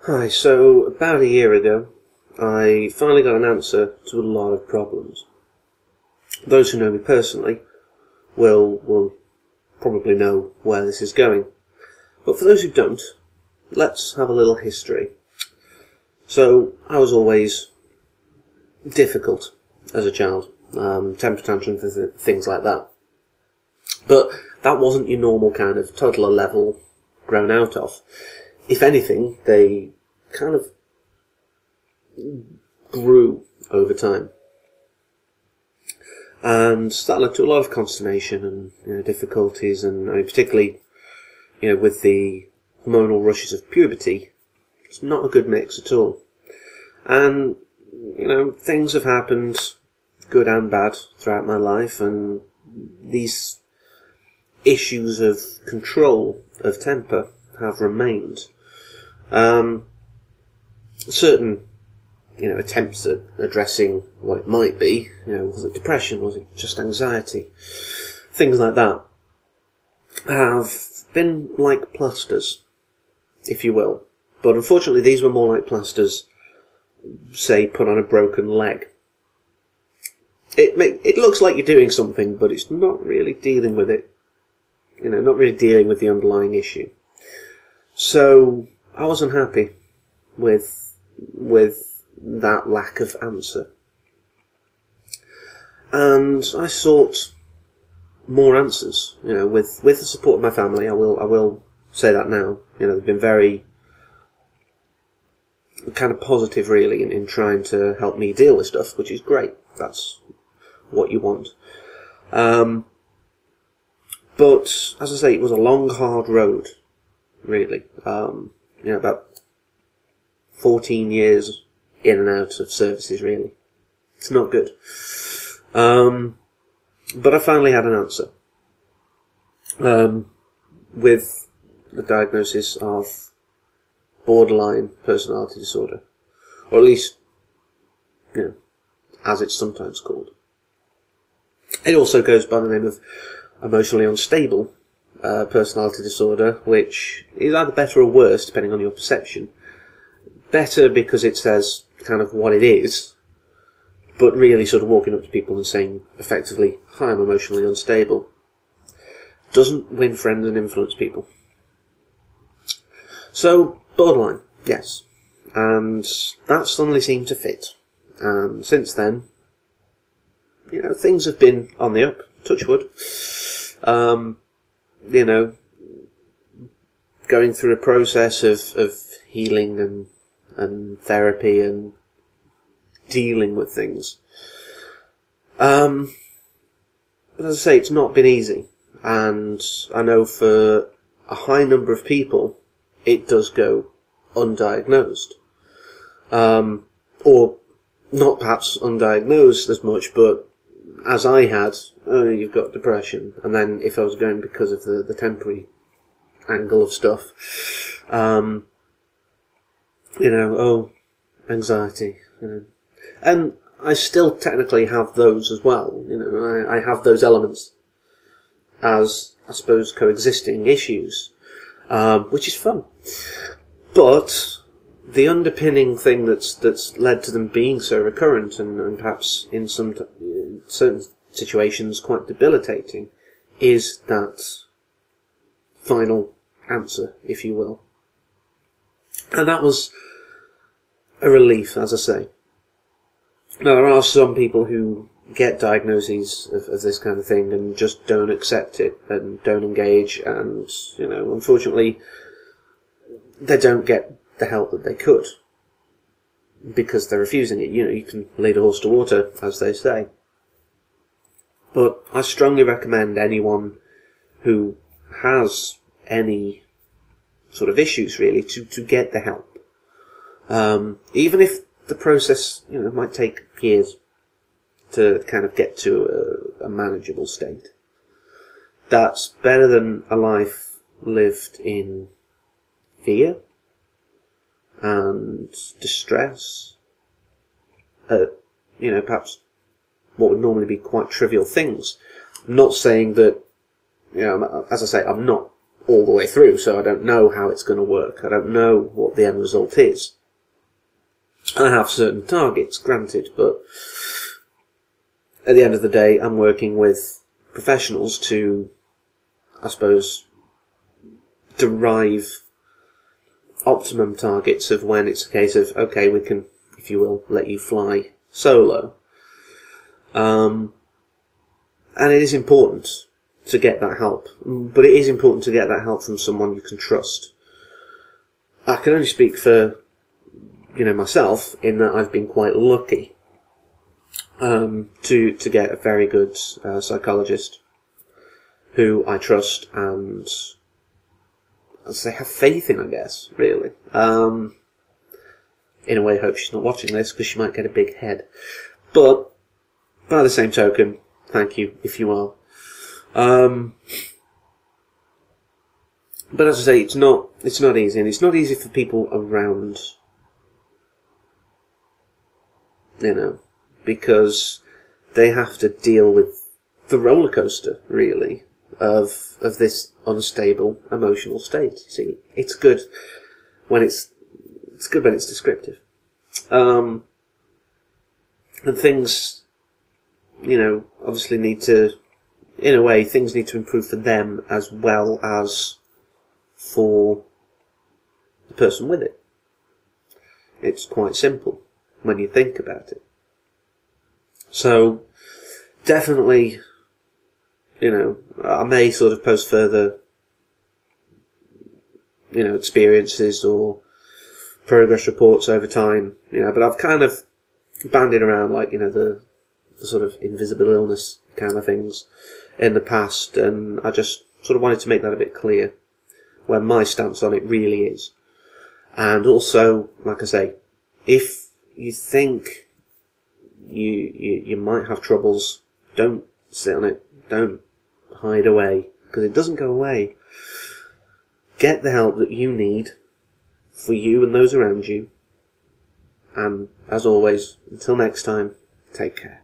Hi, so about a year ago, I finally got an answer to a lot of problems. Those who know me personally will probably know where this is going. But for those who don't, let's have a little history. So, I was always difficult as a child, temper tantrums, things like that. But that wasn't your normal kind of toddler level grown out of. If anything, they kind of grew over time. And that led to a lot of consternation and difficulties, and particularly with the hormonal rushes of puberty, it's not a good mix at all. And things have happened, good and bad, throughout my life, and these issues of control of temper have remained. Certain attempts at addressing what it might be, was it depression, was it just anxiety, things like that, have been like plasters, if you will. But unfortunately these were more like plasters, say, put on a broken leg. It looks like you're doing something, but it's not really dealing with it, not really dealing with the underlying issue. So I wasn't happy with that lack of answer, and I sought more answers. With the support of my family, I will say that now. They've been very kind of positive, really, in trying to help me deal with stuff, which is great. That's what you want. But as I say, it was a long, hard road, really. About 14 years in and out of services, really. It's not good. But I finally had an answer. With the diagnosis of borderline personality disorder. Or at least, as it's sometimes called. It also goes by the name of emotionally unstable personality disorder, which is either better or worse, depending on your perception. Better because it says kind of what it is, but really sort of walking up to people and saying effectively, "Hi, I'm emotionally unstable," doesn't win friends and influence people. So, borderline, yes. And that suddenly seemed to fit. And since then, things have been on the up, touch wood. Going through a process of healing and therapy and dealing with things. But as I say, it's not been easy. And I know for a high number of people, it does go undiagnosed. Or not perhaps undiagnosed as much, but as I had, "Oh, you've got depression." And then if I was going because of the temporary angle of stuff, oh, anxiety, and I still technically have those as well. I have those elements as, I suppose, coexisting issues, which is fun. But the underpinning thing that's led to them being so recurrent and perhaps in certain situations quite debilitating is that final answer, if you will. And that was a relief, as I say. Now, there are some people who get diagnoses of this kind of thing and just don't accept it and don't engage, and, unfortunately, they don't get the help that they could because they're refusing it. You can lead a horse to water, as they say. But I strongly recommend anyone who has any sort of issues, really, to get the help. Even if the process, might take years to kind of get to a manageable state. That's better than a life lived in fear and distress. Perhaps what would normally be quite trivial things. I'm not saying that, as I say, I'm not all the way through, so I don't know how it's going to work. I don't know what the end result is. I have certain targets, granted, but at the end of the day, I'm working with professionals to, I suppose, derive optimum targets of when it's a case of, okay, we can, if you will, let you fly solo. And it is important to get that help, but it is important to get that help from someone you can trust. I can only speak for, myself, in that I've been quite lucky to get a very good psychologist who I trust and as they have faith in, I guess, really. In a way, I hope she's not watching this, because she might get a big head. But, by the same token, thank you, if you are. But as I say, it's not easy, and it's not easy for people around, because they have to deal with the roller coaster, really, of this unstable emotional state. See, it's good when it's descriptive. And things, obviously need to, in a way, things need to improve for them as well as for the person with it. It's quite simple when you think about it. So, definitely, I may sort of post further, experiences or progress reports over time, but I've kind of bandied around, like, the sort of invisible illness kind of things in the past, and I just sort of wanted to make that a bit clear, where my stance on it really is. And also, like I say, if you think you might have troubles, don't sit on it, don't hide away, because it doesn't go away. Get the help that you need for you and those around you. And as always, until next time, take care.